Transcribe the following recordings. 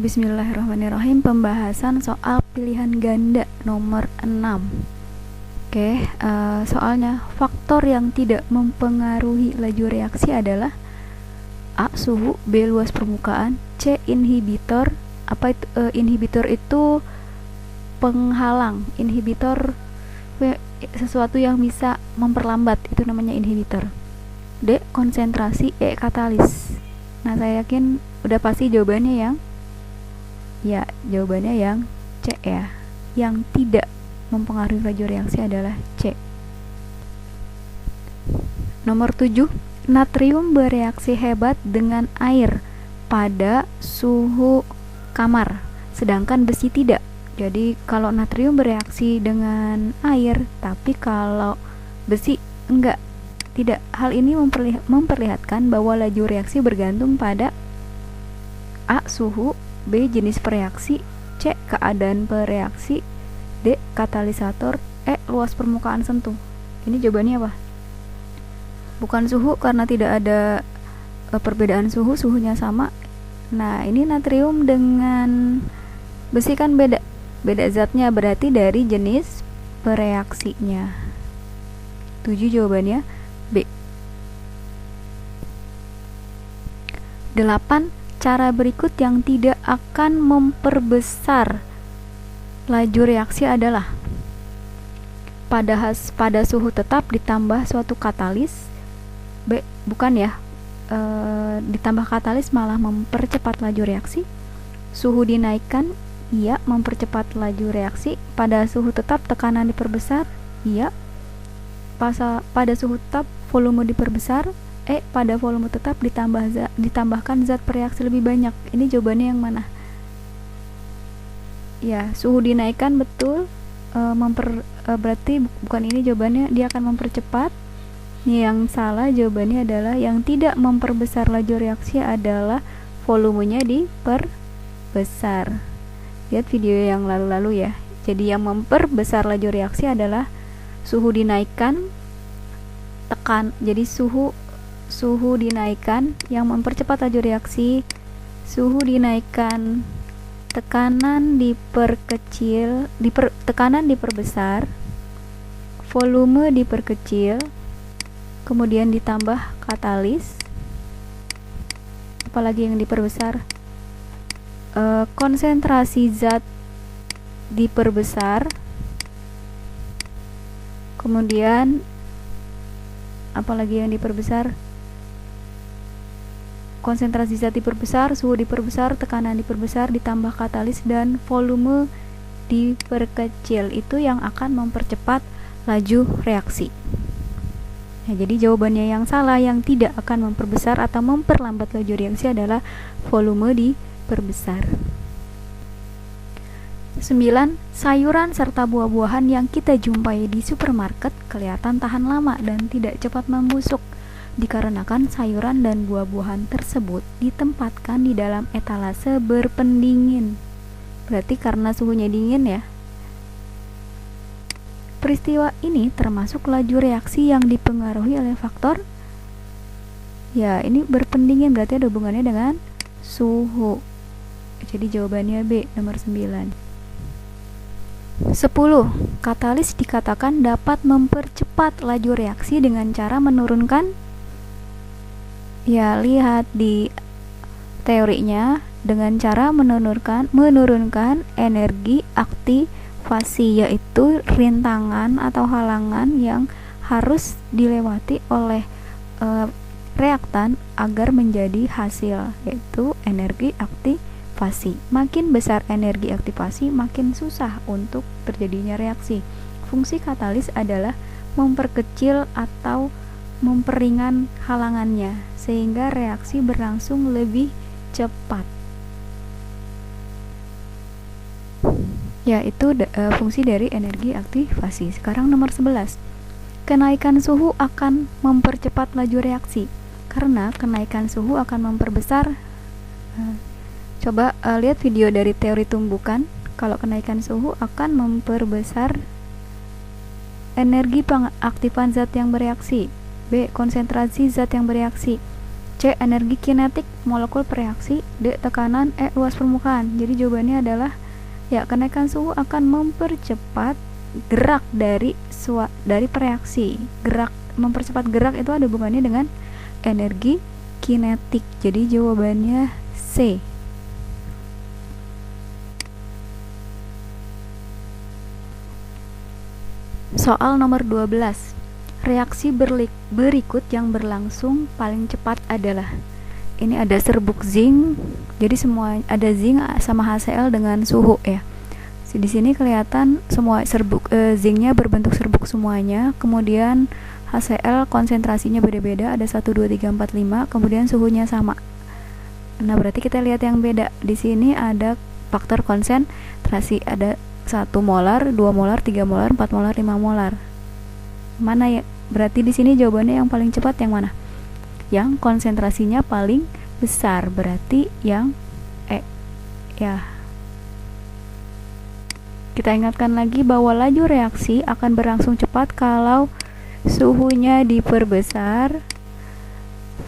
Bismillahirrahmanirrahim. Pembahasan soal pilihan ganda nomor 6. Oke, soalnya faktor yang tidak mempengaruhi laju reaksi adalah A. Suhu, B. Luas permukaan, C. Inhibitor. Inhibitor itu penghalang. Inhibitor sesuatu yang bisa memperlambat, itu namanya inhibitor. D. Konsentrasi, E. Katalis. Nah, saya yakin udah pasti jawabannya jawabannya yang C ya. Yang tidak mempengaruhi laju reaksi adalah C. Nomor 7, natrium bereaksi hebat dengan air pada suhu kamar, sedangkan besi tidak. Jadi kalau natrium bereaksi dengan air, tapi kalau besi enggak. Tidak, hal ini memperlihatkan bahwa laju reaksi bergantung pada A. Suhu, B. Jenis pereaksi, C. Keadaan pereaksi, D. Katalisator, E. Luas permukaan sentuh. Ini jawabannya apa? Bukan suhu karena tidak ada perbedaan suhu, suhunya sama. Nah, ini natrium dengan besi kan beda zatnya, berarti dari jenis pereaksinya. 7 jawabannya B. 8. Cara berikut yang tidak akan memperbesar laju reaksi adalah pada suhu tetap ditambah suatu katalis. B. Bukan ya, ditambah katalis malah mempercepat laju reaksi. Suhu dinaikkan, iya, mempercepat laju reaksi. Pada suhu tetap tekanan diperbesar, iya. Pada suhu tetap volume diperbesar. E. Pada volume tetap ditambahkan zat bereaksi lebih banyak. Ini jawabannya yang mana? Ya, suhu dinaikkan betul. Berarti bukan ini jawabannya, dia akan mempercepat. Yang salah jawabannya adalah yang tidak memperbesar laju reaksi adalah volumenya diperbesar. Lihat video yang lalu-lalu ya. Jadi yang memperbesar laju reaksi adalah suhu dinaikkan, jadi suhu dinaikkan yang mempercepat laju reaksi. Suhu dinaikkan, tekanan diperkecil, tekanan diperbesar, volume diperkecil, kemudian ditambah katalis. Apalagi yang diperbesar? Konsentrasi zat diperbesar. Kemudian apalagi yang diperbesar? Konsentrasi zat diperbesar, suhu diperbesar, tekanan diperbesar, ditambah katalis, dan volume diperkecil. Itu yang akan mempercepat laju reaksi. Nah, jadi jawabannya yang salah, yang tidak akan memperbesar atau memperlambat laju reaksi adalah volume diperbesar. 9. Sayuran serta buah-buahan yang kita jumpai di supermarket kelihatan tahan lama dan tidak cepat membusuk dikarenakan sayuran dan buah-buahan tersebut ditempatkan di dalam etalase berpendingin. Berarti karena suhunya dingin ya. Peristiwa ini termasuk laju reaksi yang dipengaruhi oleh faktor ini berpendingin, berarti ada hubungannya dengan suhu. Jadi jawabannya B, nomor 9. 10. Katalis dikatakan dapat mempercepat laju reaksi dengan cara menurunkan, lihat di teorinya, dengan cara menurunkan energi aktivasi, yaitu rintangan atau halangan yang harus dilewati oleh reaktan agar menjadi hasil, yaitu energi aktivasi. Makin besar energi aktivasi, makin susah untuk terjadinya reaksi. Fungsi katalis adalah memperkecil atau memperingan halangannya sehingga reaksi berlangsung lebih cepat. Itu fungsi dari energi aktivasi. Sekarang nomor 11. Kenaikan suhu akan mempercepat laju reaksi karena kenaikan suhu akan memperbesar. Coba lihat video dari teori tumbukan. Kalau kenaikan suhu akan memperbesar energi pengaktifan zat yang bereaksi. B. Konsentrasi zat yang bereaksi. C. C. Energi kinetik molekul per reaksi. D. Tekanan. E. Luas permukaan. Jadi jawabannya adalah ya, kenaikan suhu akan mempercepat gerak dari reaksi. Mempercepat gerak itu ada hubungannya dengan energi kinetik. Jadi jawabannya C. Soal nomor 12. Reaksi berikut yang berlangsung paling cepat adalah. Ini ada serbuk zinc. Jadi semua ada zinc sama HCl dengan suhu ya. Di sini kelihatan semua serbuk zincnya berbentuk serbuk semuanya. Kemudian HCl konsentrasinya beda-beda, ada 1 2 3 4 5, kemudian suhunya sama. Nah, berarti kita lihat yang beda. Di sini ada faktor konsentrasi, ada 1 molar, 2 molar, 3 molar, 4 molar, 5 molar. Mana ya? Berarti di sini jawabannya yang paling cepat yang mana? Yang konsentrasinya paling besar, berarti yang E. Ya. Kita ingatkan lagi bahwa laju reaksi akan berlangsung cepat kalau suhunya diperbesar,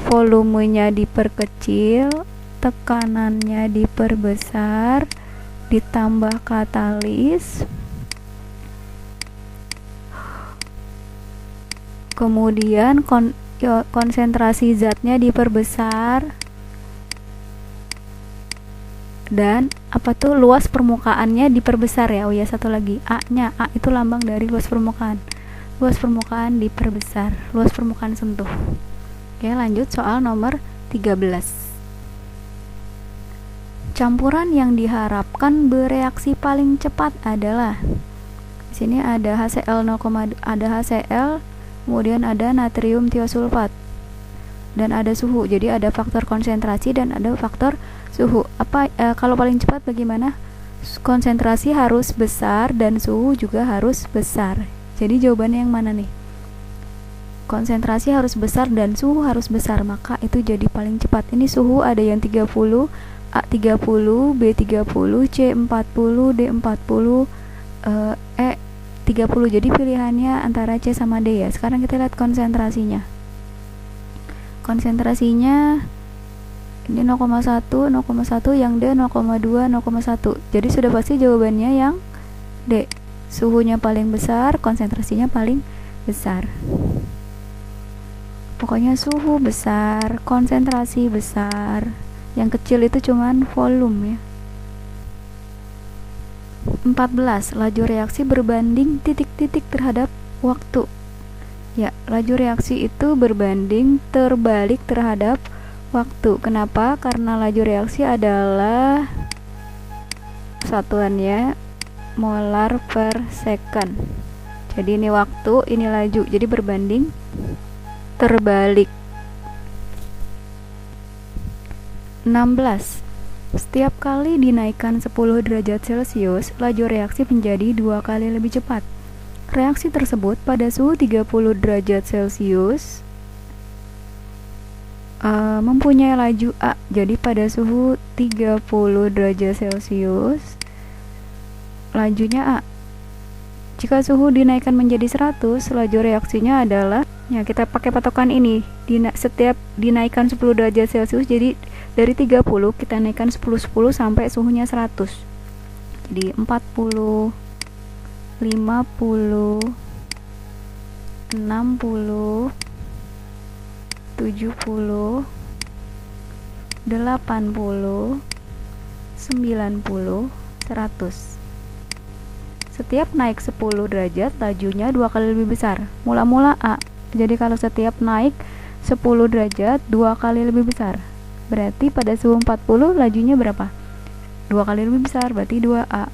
volumenya diperkecil, tekanannya diperbesar, ditambah katalis, kemudian konsentrasi zatnya diperbesar, dan luas permukaannya diperbesar ya. Oh ya, satu lagi, A-nya. A itu lambang dari luas permukaan. Luas permukaan diperbesar, luas permukaan sentuh. Oke, lanjut soal nomor 13. Campuran yang diharapkan bereaksi paling cepat adalah. Di sini ada HCl ada HCl, kemudian ada natrium tiosulfat, dan ada suhu. Jadi ada faktor konsentrasi dan ada faktor suhu. Kalau paling cepat bagaimana? Konsentrasi harus besar dan suhu juga harus besar. Jadi jawabannya yang mana nih? Konsentrasi harus besar dan suhu harus besar, maka itu jadi paling cepat. Ini suhu ada yang 30, A30, B30, C40, D40, E30. Jadi pilihannya antara C sama D ya. Sekarang kita lihat konsentrasinya. Konsentrasinya ini 0,1, 0,1, yang D 0,2, 0,1. Jadi sudah pasti jawabannya yang D. Suhunya paling besar, konsentrasinya paling besar. Pokoknya suhu besar, konsentrasi besar. Yang kecil itu cuman volume ya. 14. Laju reaksi berbanding titik-titik terhadap waktu. Ya, laju reaksi itu berbanding terbalik terhadap waktu. Kenapa? Karena laju reaksi adalah satuannya molar per second. Jadi ini waktu, ini laju. Jadi berbanding terbalik. 16. Setiap kali dinaikkan 10 derajat Celcius, laju reaksi menjadi 2 kali lebih cepat. Reaksi tersebut pada suhu 30 derajat Celcius mempunyai laju A. Jadi pada suhu 30 derajat Celcius lajunya A. Jika suhu dinaikkan menjadi 100, laju reaksinya adalah, ya kita pakai patokan ini, setiap dinaikkan 10 derajat Celcius, jadi dari 30 kita naikkan 10 sampai suhunya 100. Jadi 40, 50, 60, 70, 80, 90, 100. Setiap naik 10 derajat, lajunya 2 kali lebih besar. Mula-mula A. Jadi kalau setiap naik 10 derajat, 2 kali lebih besar. Berarti pada suhu 40, lajunya berapa? 2 kali lebih besar, berarti 2A.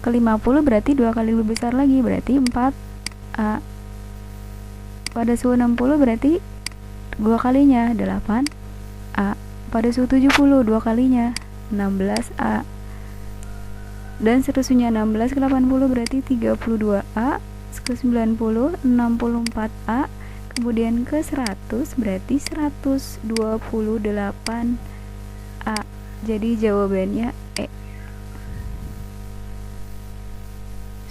Ke 50 berarti 2 kali lebih besar lagi, berarti 4A. Pada suhu 60 berarti 2 kalinya, 8A. Pada suhu 70, 2 kalinya, 16A. Dan seterusnya 16 ke 80 berarti 32A, ke 90 64A, kemudian ke 100 berarti 128A. Jadi jawabannya E.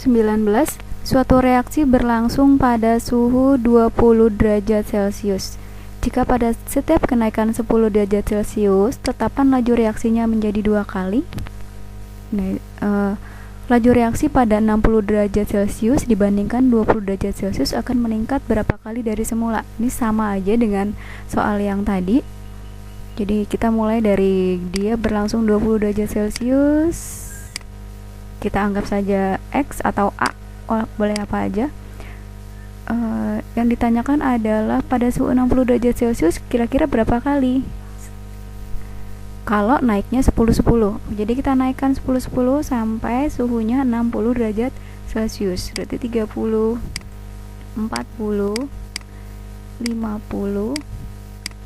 19. Suatu reaksi berlangsung pada suhu 20 derajat Celcius. Jika pada setiap kenaikan 10 derajat Celcius, tetapkan laju reaksinya menjadi 2 kali. Laju reaksi pada 60 derajat Celcius dibandingkan 20 derajat Celcius akan meningkat berapa kali dari semula. Ini sama aja dengan soal yang tadi. Jadi kita mulai dari dia berlangsung 20 derajat Celcius. Kita anggap saja X atau A, boleh apa aja. Yang ditanyakan adalah pada suhu 60 derajat Celcius kira-kira berapa kali kalau naiknya 10-10. Jadi kita naikkan 10-10 sampai suhunya 60 derajat Celcius. Berarti 30, 40, 50,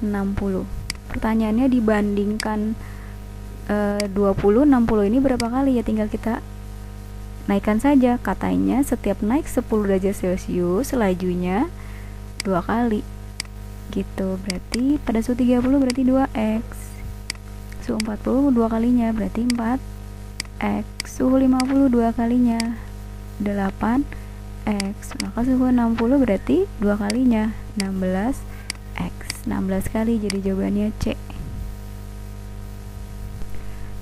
60. Pertanyaannya dibandingkan 20, 60 ini berapa kali ya, tinggal kita naikkan saja. Katanya setiap naik 10 derajat Celcius lajunya 2 kali gitu. Berarti pada suhu 30 berarti 2x. Suhu 40 2 kalinya berarti 4x. Suhu 50 2 kalinya 8x. Maka suhu 60 berarti 2 kalinya 16x. 16 kali, jadi jawabannya C.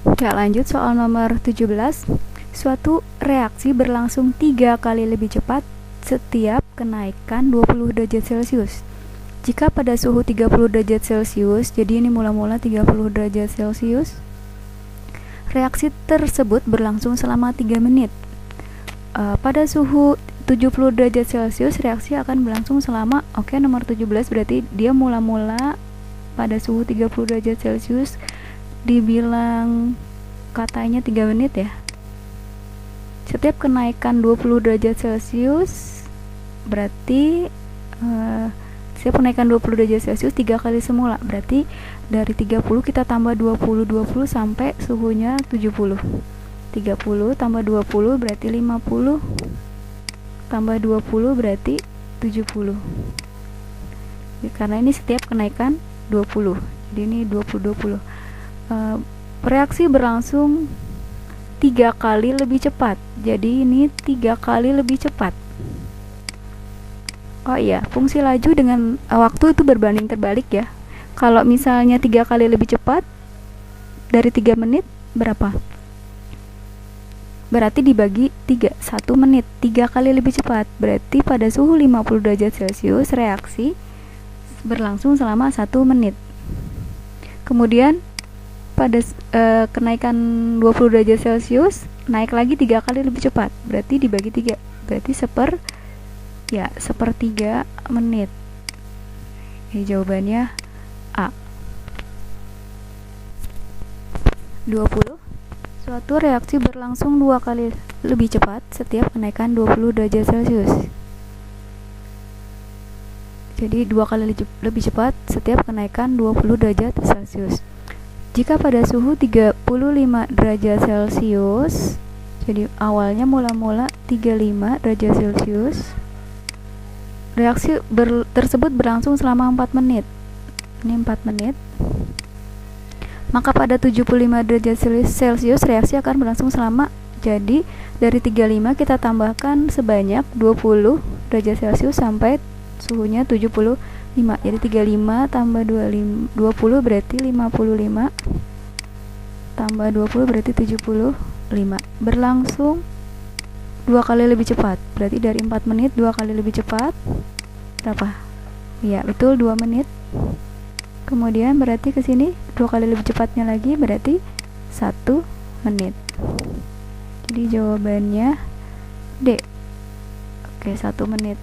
Oke, lanjut soal nomor 17. Suatu reaksi berlangsung 3 kali lebih cepat setiap kenaikan 20 derajat Celcius. Jika pada suhu 30 derajat Celcius, jadi ini mula-mula 30 derajat Celcius, reaksi tersebut berlangsung selama 3 menit. Pada suhu 70 derajat Celcius reaksi akan berlangsung selama, nomor 17 berarti dia mula-mula pada suhu 30 derajat Celcius dibilang katanya 3 menit ya. Setiap kenaikan 20 derajat Celcius berarti setiap kenaikan 20 derajat Celcius 3 kali semula. Berarti dari 30 kita tambah 20 sampai suhunya 70. 30 tambah 20 berarti 50, tambah 20 berarti 70. Karena ini setiap kenaikan 20. Jadi ini 20. Reaksi berlangsung 3 kali lebih cepat. Jadi ini 3 kali lebih cepat. Oh iya, fungsi laju dengan waktu itu berbanding terbalik ya. Kalau misalnya 3 kali lebih cepat dari 3 menit berapa? Berarti dibagi 3, 1 menit, 3 kali lebih cepat. Berarti pada suhu 50 derajat Celcius reaksi berlangsung selama 1 menit. Kemudian pada kenaikan 20 derajat Celcius naik lagi 3 kali lebih cepat. Berarti dibagi 3. Berarti sepertiga menit. Jawabannya A. 20. Suatu reaksi berlangsung 2 kali lebih cepat setiap kenaikan 20 derajat Celcius. Jadi 2 kali lebih cepat setiap kenaikan 20 derajat Celcius. Jika pada suhu 35 derajat Celcius, jadi awalnya mula-mula 35 derajat Celcius, reaksi tersebut berlangsung selama 4 menit. Ini 4 menit. Maka pada 75 derajat Celcius reaksi akan berlangsung selama, jadi dari 35 kita tambahkan sebanyak 20 derajat Celcius sampai suhunya 75. Jadi 35 tambah 20 berarti 55, tambah 20 berarti 75. Berlangsung 2 kali lebih cepat. Berarti dari 4 menit 2 kali lebih cepat berapa? Ya, betul, 2 menit. Kemudian berarti ke sini 2 kali lebih cepatnya lagi berarti 1 menit. Jadi jawabannya D. Oke, 1 menit.